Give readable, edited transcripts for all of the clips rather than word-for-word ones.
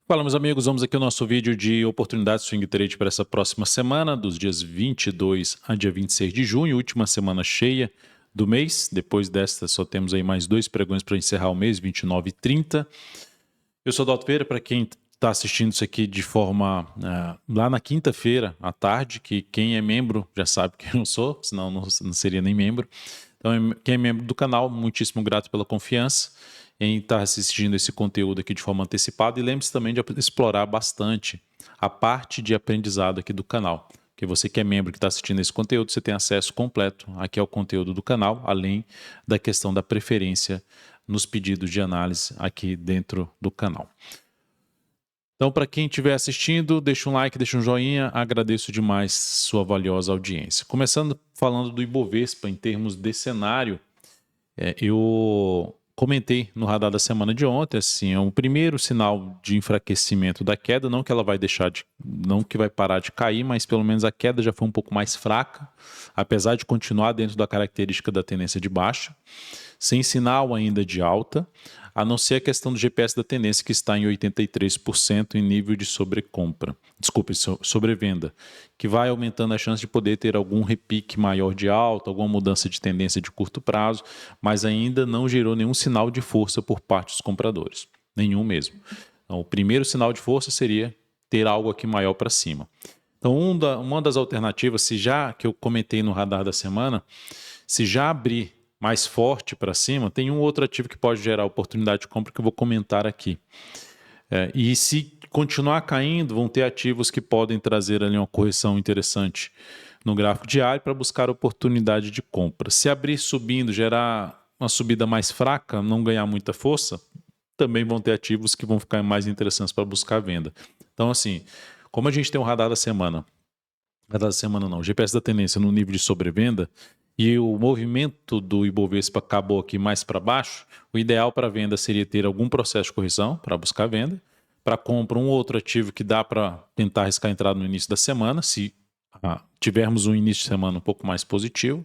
Fala, meus amigos, vamos aqui ao nosso vídeo de oportunidades swing trade para essa próxima semana, dos dias 22 a dia 26 de junho, última semana cheia do mês. Depois desta, só temos aí mais dois pregões para encerrar o mês, 29 e 30. Eu sou o Dalto Pereira, para quem está assistindo isso aqui de forma lá na quinta-feira à tarde, que quem é membro já sabe que eu sou, senão não seria nem membro. Então, quem é membro do canal, muitíssimo grato pela confiança em estar assistindo esse conteúdo aqui de forma antecipada. E lembre-se também de explorar bastante a parte de aprendizado aqui do canal. Porque você que é membro que está assistindo esse conteúdo, você tem acesso completo aqui ao conteúdo do canal, além da questão da preferência nos pedidos de análise aqui dentro do canal. Então, para quem estiver assistindo, deixa um like, deixa um joinha, agradeço demais sua valiosa audiência. Começando falando do Ibovespa em termos de cenário, eu comentei no radar da semana de ontem, assim, é um primeiro sinal de enfraquecimento da queda, não que ela vai não que vai parar de cair, mas pelo menos a queda já foi um pouco mais fraca, apesar de continuar dentro da característica da tendência de baixa, sem sinal ainda de alta, a não ser a questão do GPS da tendência, que está em 83% em nível de sobrevenda, que vai aumentando a chance de poder ter algum repique maior de alta, alguma mudança de tendência de curto prazo, mas ainda não gerou nenhum sinal de força por parte dos compradores, nenhum mesmo. Então, o primeiro sinal de força seria ter algo aqui maior para cima. Então, uma das alternativas, que eu comentei no radar da semana, se já abrir mais forte para cima, tem um outro ativo que pode gerar oportunidade de compra que eu vou comentar aqui. E se continuar caindo, vão ter ativos que podem trazer ali uma correção interessante no gráfico diário para buscar oportunidade de compra. Se abrir subindo, gerar uma subida mais fraca, não ganhar muita força, também vão ter ativos que vão ficar mais interessantes para buscar venda. Então, assim, como a gente tem um radar da semana não, GPS da tendência no nível de sobrevenda, e o movimento do Ibovespa acabou aqui mais para baixo, o ideal para venda seria ter algum processo de correção para buscar venda, para compra um outro ativo que dá para tentar arriscar a entrada no início da semana, se tivermos um início de semana um pouco mais positivo,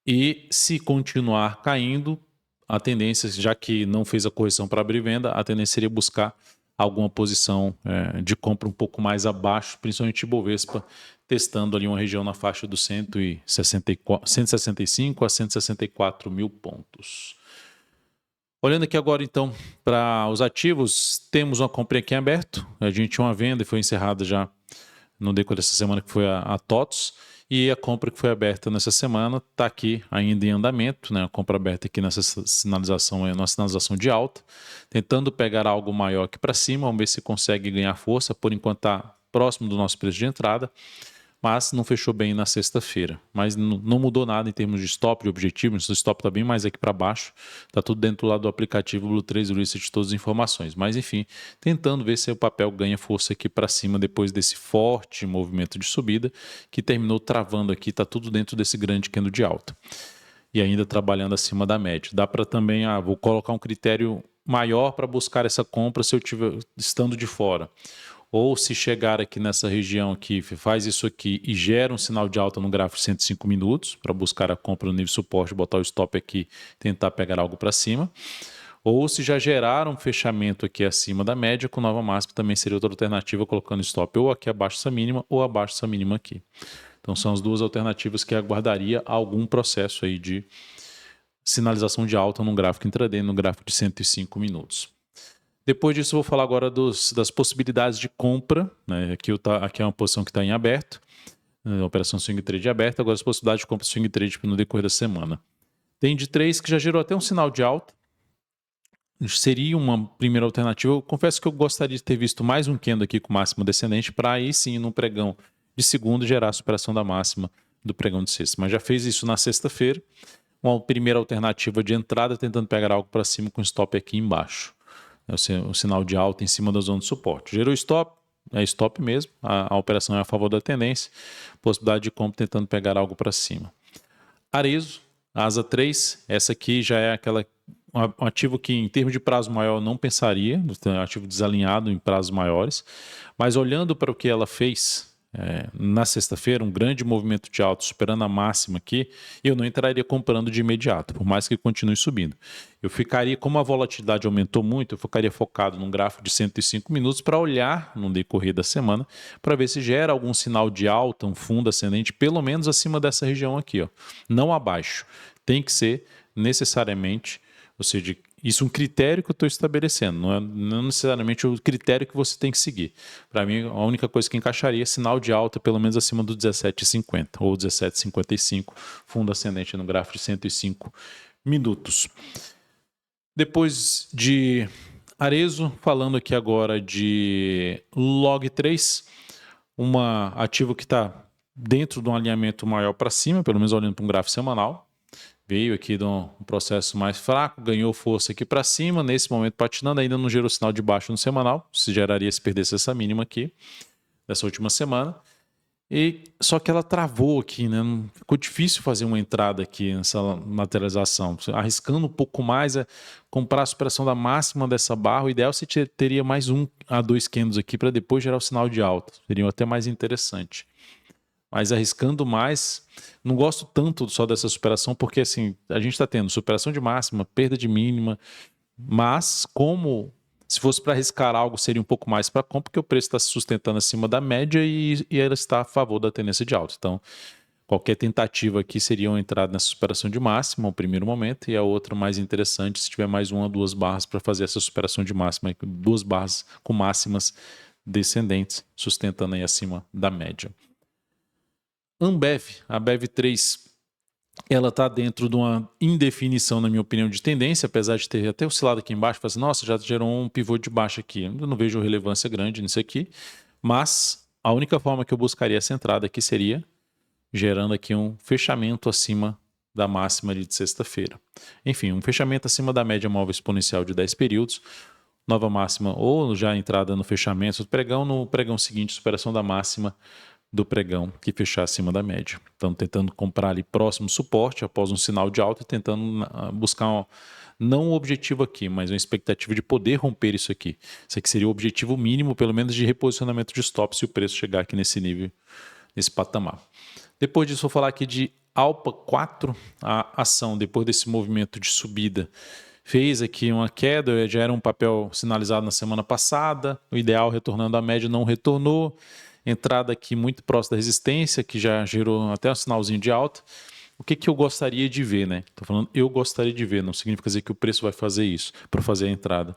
e se continuar caindo, a tendência, já que não fez a correção para abrir venda, a tendência seria buscar alguma posição de compra um pouco mais abaixo, principalmente Ibovespa, testando ali uma região na faixa dos 165 a 164 mil pontos. Olhando aqui agora então para os ativos, temos uma compra aqui em aberto, a gente tinha uma venda e foi encerrada já no decorrer dessa semana, que foi a TOTS, e a compra que foi aberta nessa semana está aqui ainda em andamento, né? A compra aberta aqui nessa sinalização é uma sinalização de alta, tentando pegar algo maior aqui para cima, vamos ver se consegue ganhar força, por enquanto está próximo do nosso preço de entrada, mas não fechou bem na sexta-feira. Mas não mudou nada em termos de stop, de objetivo, o stop está bem mais aqui para baixo, está tudo dentro lá do aplicativo Blue Trade Research, todas as informações. Mas enfim, tentando ver se o papel ganha força aqui para cima depois desse forte movimento de subida, que terminou travando aqui, está tudo dentro desse grande candle de alta. E ainda trabalhando acima da média. Dá para também, vou colocar um critério maior para buscar essa compra se eu estiver estando de fora. Ou se chegar aqui nessa região aqui, faz isso aqui e gera um sinal de alta no gráfico de 105 minutos, para buscar a compra no nível de suporte, botar o stop aqui, tentar pegar algo para cima. Ou se já gerar um fechamento aqui acima da média, com nova máxima, também seria outra alternativa, colocando stop ou aqui abaixo dessa mínima, ou abaixo dessa mínima aqui. Então são as duas alternativas que aguardaria algum processo aí de sinalização de alta num gráfico intraday, no gráfico de 105 minutos. Depois disso, eu vou falar agora das possibilidades de compra, né? Aqui é uma posição que está em aberto, operação swing trade aberta, agora as possibilidades de compra swing trade no decorrer da semana. Tem de 3 que já gerou até um sinal de alta, seria uma primeira alternativa. Eu confesso que eu gostaria de ter visto mais um candle aqui com máxima descendente, para aí sim, no pregão de segunda, gerar a superação da máxima do pregão de sexta. Mas já fez isso na sexta-feira, uma primeira alternativa de entrada, tentando pegar algo para cima com stop aqui embaixo. O sinal de alta em cima da zona de suporte. Gerou stop, é stop mesmo, a operação é a favor da tendência, possibilidade de compra tentando pegar algo para cima. Arezo, asa 3, essa aqui já é um ativo que em termos de prazo maior eu não pensaria, ativo desalinhado em prazos maiores, mas olhando para o que ela fez na sexta-feira, um grande movimento de alta superando a máxima aqui, eu não entraria comprando de imediato, por mais que continue subindo. Eu ficaria, como a volatilidade aumentou muito, eu ficaria focado num gráfico de 105 minutos para olhar no decorrer da semana, para ver se gera algum sinal de alta, um fundo ascendente, pelo menos acima dessa região aqui, ó, não abaixo. Tem que ser necessariamente, ou seja, isso é um critério que eu estou estabelecendo, não necessariamente o critério que você tem que seguir. Para mim, a única coisa que encaixaria é sinal de alta pelo menos acima do 17,50 ou 17,55, fundo ascendente no gráfico de 105 minutos. Depois de Arezzo, falando aqui agora de Log3, uma ativo que está dentro de um alinhamento maior para cima, pelo menos olhando para um gráfico semanal. Veio aqui de um processo mais fraco, ganhou força aqui para cima, nesse momento patinando, ainda não gerou sinal de baixo no semanal, se geraria se perdesse essa mínima aqui, dessa última semana. E só que ela travou aqui, né? Ficou difícil fazer uma entrada aqui nessa lateralização. Arriscando um pouco mais, comprar a superação da máxima dessa barra, o ideal você teria mais 1 a 2 candles aqui para depois gerar o sinal de alta. Seria até mais interessante. Mas arriscando mais, não gosto tanto só dessa superação, porque assim, a gente está tendo superação de máxima, perda de mínima, mas como se fosse para arriscar algo, seria um pouco mais para compra, porque o preço está se sustentando acima da média e ela está a favor da tendência de alta. Então, qualquer tentativa aqui seria uma entrada nessa superação de máxima, no primeiro momento, e a outra mais interessante se tiver mais 1 ou 2 barras para fazer essa superação de máxima, 2 barras com máximas descendentes, sustentando aí acima da média. Ambev, a BEV3, ela está dentro de uma indefinição, na minha opinião, de tendência, apesar de ter até oscilado aqui embaixo, fala assim, nossa, já gerou um pivô de baixo aqui. Eu não vejo relevância grande nisso aqui, mas a única forma que eu buscaria essa entrada aqui seria gerando aqui um fechamento acima da máxima de sexta-feira. Enfim, um fechamento acima da média móvel exponencial de 10 períodos, nova máxima ou já entrada no fechamento do pregão, no pregão seguinte, superação da máxima do pregão que fechar acima da média. Então, tentando comprar ali próximo suporte após um sinal de alta, tentando buscar não um objetivo aqui, mas uma expectativa de poder romper isso aqui. Isso aqui seria o objetivo mínimo, pelo menos de reposicionamento de stop, se o preço chegar aqui nesse nível, nesse patamar. Depois disso, vou falar aqui de Alpa 4, a ação, depois desse movimento de subida, fez aqui uma queda, já era um papel sinalizado na semana passada, o ideal retornando à média não retornou, entrada aqui muito próxima da resistência, que já gerou até um sinalzinho de alta. O que eu gostaria de ver, né? Estou falando eu gostaria de ver, não significa dizer que o preço vai fazer isso, para fazer a entrada.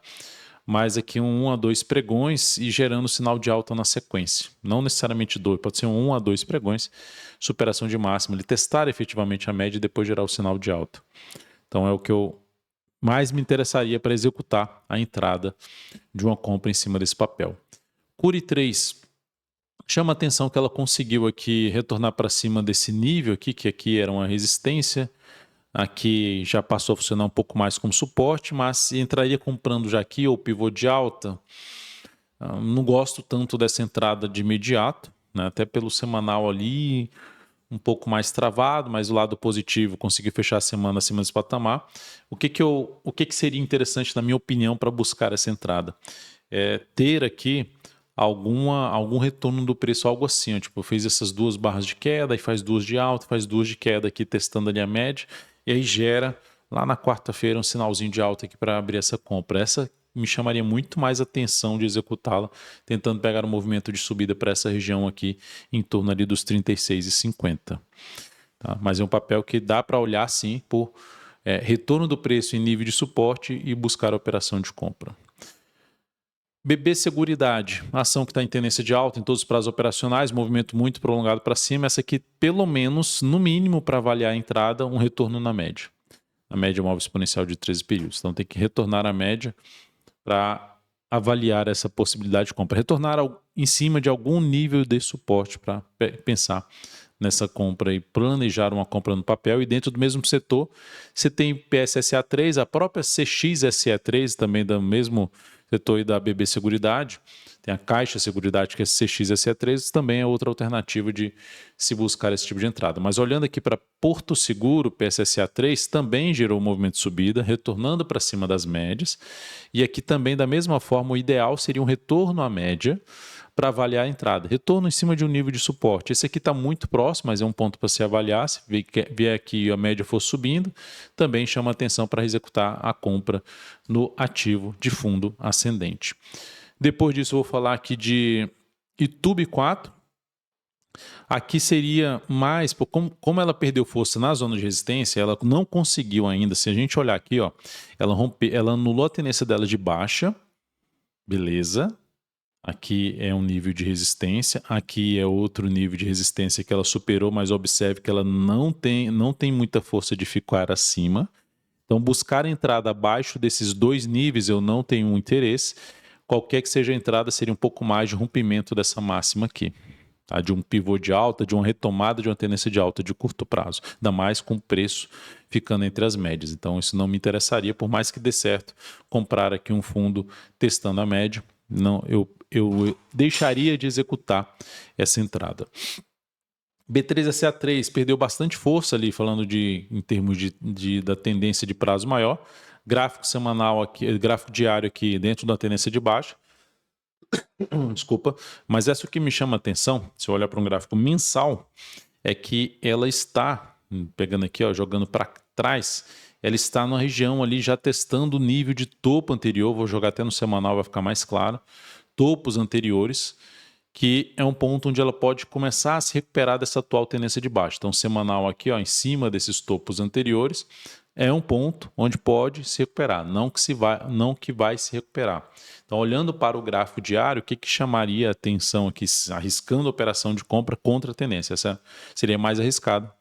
Mas aqui 1 a 2 pregões e gerando sinal de alta na sequência. Não necessariamente 2, pode ser 1 a 2 pregões, superação de máxima, ele testar efetivamente a média e depois gerar o sinal de alta. Então é o que eu mais me interessaria para executar a entrada de uma compra em cima desse papel. Curi 3. Chama a atenção que ela conseguiu aqui retornar para cima desse nível aqui, que aqui era uma resistência, aqui já passou a funcionar um pouco mais como suporte, mas entraria comprando já aqui ou pivô de alta. Não gosto tanto dessa entrada de imediato, né? Até pelo semanal ali, um pouco mais travado, mas o lado positivo, conseguir fechar a semana acima desse patamar. O que seria interessante, na minha opinião, para buscar essa entrada? É ter aqui algum retorno do preço, algo assim, ó, tipo, fez essas 2 barras de queda, e faz 2 de alta, faz 2 de queda aqui, testando ali a média, e aí gera, lá na quarta-feira, um sinalzinho de alta aqui para abrir essa compra. Essa me chamaria muito mais atenção de executá-la, tentando pegar um movimento de subida para essa região aqui, em torno ali dos 36,50. Tá? Mas é um papel que dá para olhar, sim, por retorno do preço em nível de suporte e buscar a operação de compra. BB Seguridade, ação que está em tendência de alta em todos os prazos operacionais, movimento muito prolongado para cima. Essa aqui, pelo menos, no mínimo, para avaliar a entrada, um retorno na média. Na média móvel exponencial de 13 períodos. Então, tem que retornar à média para avaliar essa possibilidade de compra. Retornar em cima de algum nível de suporte para pensar nessa compra e planejar uma compra no papel. E dentro do mesmo setor, você tem PSSA3, a própria CXSE3, também do mesmo setor da BB Seguridade, tem a Caixa Seguridade, que é SCX e SE3, também é outra alternativa de se buscar esse tipo de entrada. Mas olhando aqui para Porto Seguro, PSSA3, também gerou um movimento de subida, retornando para cima das médias. E aqui também, da mesma forma, o ideal seria um retorno à média para avaliar a entrada. Retorno em cima de um nível de suporte. Esse aqui está muito próximo, mas é um ponto para se avaliar. Se vier aqui a média for subindo, também chama atenção para executar a compra no ativo de fundo ascendente. Depois disso, eu vou falar aqui de Itube 4. Aqui seria mais, como ela perdeu força na zona de resistência, ela não conseguiu ainda. Se a gente olhar aqui, ó, ela anulou a tendência dela de baixa, beleza. Aqui é um nível de resistência, aqui é outro nível de resistência que ela superou, mas observe que ela não tem muita força de ficar acima. Então, buscar a entrada abaixo desses dois níveis eu não tenho interesse. Qualquer que seja a entrada seria um pouco mais de rompimento dessa máxima aqui. Tá? De um pivô de alta, de uma retomada de uma tendência de alta de curto prazo. Ainda mais com o preço ficando entre as médias. Então, isso não me interessaria, por mais que dê certo comprar aqui um fundo testando a média. Não, eu deixaria de executar essa entrada. B3SA3 perdeu bastante força ali, falando em termos da tendência de prazo maior. Gráfico semanal aqui, gráfico diário aqui dentro da tendência de baixa. Desculpa, mas essa que me chama a atenção, se eu olhar para um gráfico mensal, é que ela está, pegando aqui, ó, jogando para trás, ela está na região ali já testando o nível de topo anterior, vou jogar até no semanal, vai ficar mais claro, topos anteriores, que é um ponto onde ela pode começar a se recuperar dessa atual tendência de baixa. Então, semanal aqui, ó, em cima desses topos anteriores, é um ponto onde pode se recuperar, não que vai se recuperar. Então, olhando para o gráfico diário, o que chamaria a atenção aqui, arriscando a operação de compra contra a tendência? Essa seria mais arriscada.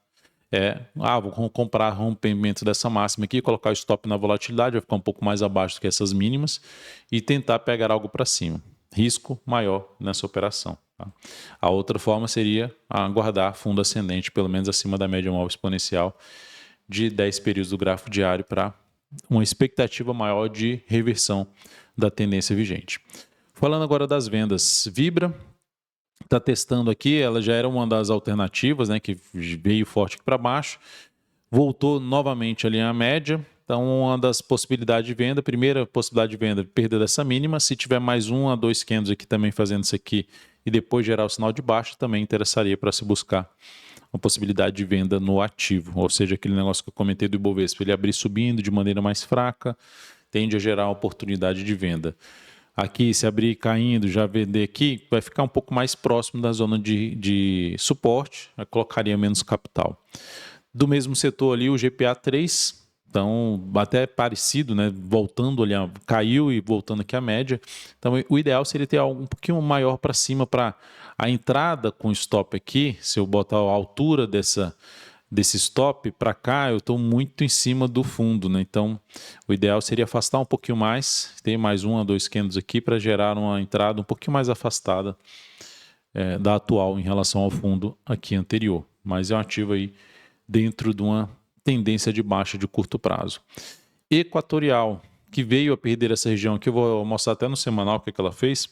Vou comprar rompimento dessa máxima aqui, colocar o stop na volatilidade, vai ficar um pouco mais abaixo do que essas mínimas e tentar pegar algo para cima. Risco maior nessa operação. Tá? A outra forma seria aguardar fundo ascendente, pelo menos acima da média móvel exponencial de 10 períodos do gráfico diário para uma expectativa maior de reversão da tendência vigente. Falando agora das vendas, Vibra está testando aqui, ela já era uma das alternativas, né, que veio forte aqui para baixo, voltou novamente ali à média. Então, uma das possibilidades de venda, primeira possibilidade de venda, perda dessa mínima. Se tiver mais 1 a 2 candles aqui também fazendo isso aqui e depois gerar o sinal de baixa, também interessaria para se buscar uma possibilidade de venda no ativo. Ou seja, aquele negócio que eu comentei do Ibovespa, ele abrir subindo de maneira mais fraca, tende a gerar uma oportunidade de venda. Aqui, se abrir caindo, já vender aqui, vai ficar um pouco mais próximo da zona de suporte, colocaria menos capital. Do mesmo setor ali, o GPA3, então até parecido, né? Voltando ali, caiu e voltando aqui a média. Então o ideal seria ter algo um pouquinho maior para cima para a entrada com stop aqui. Se eu botar a altura desse stop para cá, eu estou muito em cima do fundo, né? Então o ideal seria afastar um pouquinho mais, ter mais 1 a 2 candles aqui para gerar uma entrada um pouquinho mais afastada da atual em relação ao fundo aqui anterior. Mas é um ativo aí dentro de uma tendência de baixa de curto prazo. Equatorial, que veio a perder essa região aqui, eu vou mostrar até no semanal o que ela fez.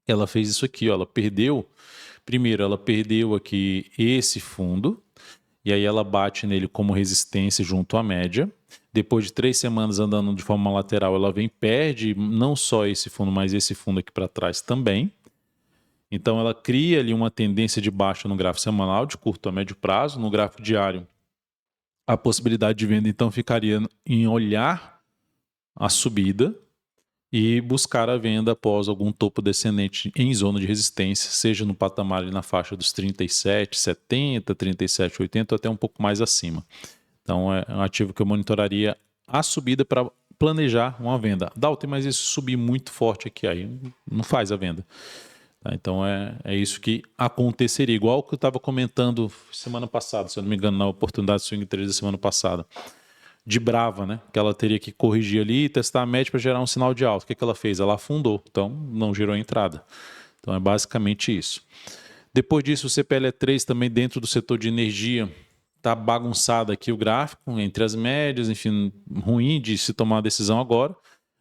Ela fez isso aqui, ó, ela perdeu aqui esse fundo, e aí ela bate nele como resistência junto à média. Depois de 3 semanas andando de forma lateral, ela perde não só esse fundo, mas esse fundo aqui para trás também. Então ela cria ali uma tendência de baixa no gráfico semanal, de curto a médio prazo. No gráfico diário, a possibilidade de venda então ficaria em olhar a subida e buscar a venda após algum topo descendente em zona de resistência, seja no patamar ali na faixa dos 37,70, 37,80 até um pouco mais acima. Então é um ativo que eu monitoraria a subida para planejar uma venda. Dalton, mas isso subir muito forte aqui, aí não faz a venda. Tá, então é isso que aconteceria, igual que eu estava comentando semana passada, se eu não me engano, na oportunidade Swing 3 da semana passada, de Brava, né? Que ela teria que corrigir ali e testar a média para gerar um sinal de alta. O que ela fez? Ela afundou, então não gerou entrada. Então é basicamente isso. Depois disso, o CPLE3 também dentro do setor de energia está bagunçado aqui o gráfico, entre as médias, enfim, ruim de se tomar uma decisão agora.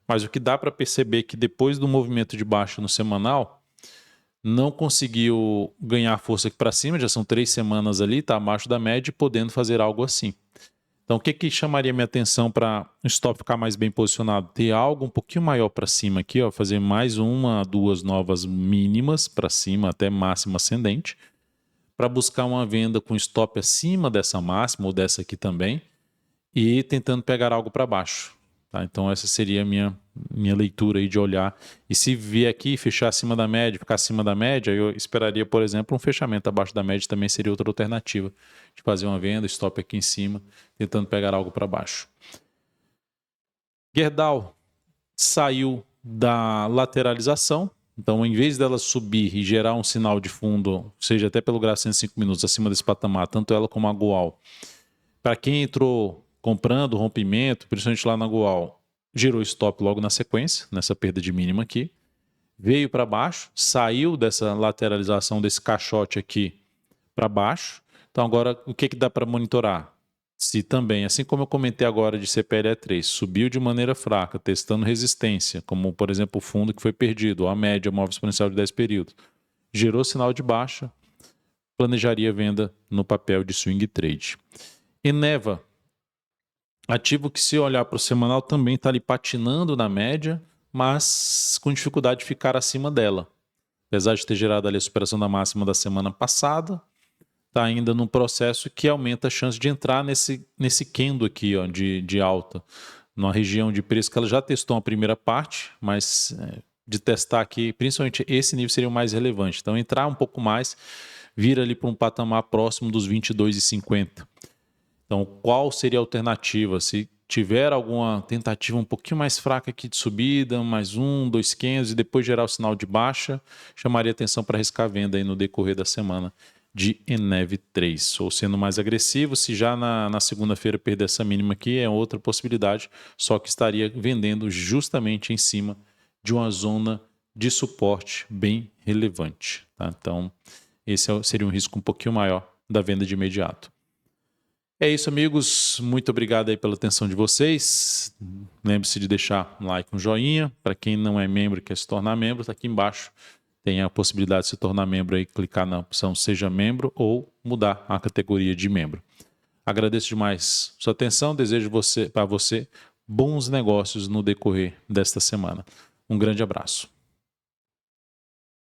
mas o que dá para perceber é que depois do movimento de baixa no semanal, não conseguiu ganhar força aqui para cima, já são 3 semanas ali, está abaixo da média, podendo fazer algo assim. Então, o que chamaria minha atenção para o stop ficar mais bem posicionado? Ter algo um pouquinho maior para cima aqui, ó, fazer mais 1 a 2 novas mínimas para cima, até máxima ascendente, para buscar uma venda com stop acima dessa máxima, ou dessa aqui também, e tentando pegar algo para baixo. Tá? Então, essa seria a minha leitura aí de olhar. E se vier aqui fechar acima da média, ficar acima da média, eu esperaria, por exemplo, um fechamento abaixo da média, também seria outra alternativa de fazer uma venda, stop aqui em cima, tentando pegar algo para baixo. Gerdau saiu da lateralização, então em vez dela subir e gerar um sinal de fundo, seja até pelo gráfico 105 minutos acima desse patamar, tanto ela como a Goal, para quem entrou comprando rompimento, principalmente lá na Goal, gerou stop logo na sequência, nessa perda de mínima aqui, veio para baixo, saiu dessa lateralização desse caixote aqui para baixo. Então agora o que dá para monitorar? Se também, assim como eu comentei agora de CPLE3, subiu de maneira fraca, testando resistência, como por exemplo o fundo que foi perdido, ou a média móvel exponencial de 10 períodos, gerou sinal de baixa, planejaria venda no papel de swing trade. Eneva, ativo que se olhar para o semanal também está ali patinando na média, mas com dificuldade de ficar acima dela. Apesar de ter gerado ali a superação da máxima da semana passada, está ainda num processo que aumenta a chance de entrar nesse candle aqui, ó, de alta, numa região de preço que ela já testou uma primeira parte, mas de testar aqui, principalmente esse nível seria o mais relevante. Então entrar um pouco mais, vir ali para um patamar próximo dos 22,50. Então qual seria a alternativa? Se tiver alguma tentativa um pouquinho mais fraca aqui de subida, mais 1, 2 candles e depois gerar o sinal de baixa, chamaria atenção para arriscar a venda aí no decorrer da semana de ENEV3, ou sendo mais agressivo, se já na segunda-feira perder essa mínima aqui, é outra possibilidade, só que estaria vendendo justamente em cima de uma zona de suporte bem relevante. Tá? Então, esse seria um risco um pouquinho maior da venda de imediato. É isso, amigos. Muito obrigado aí pela atenção de vocês. Lembre-se de deixar um like, um joinha. Para quem não é membro e quer se tornar membro, está aqui embaixo. Tem a possibilidade de se tornar membro aí, clicar na opção Seja Membro ou mudar a categoria de membro. Agradeço demais sua atenção, desejo para você bons negócios no decorrer desta semana. Um grande abraço.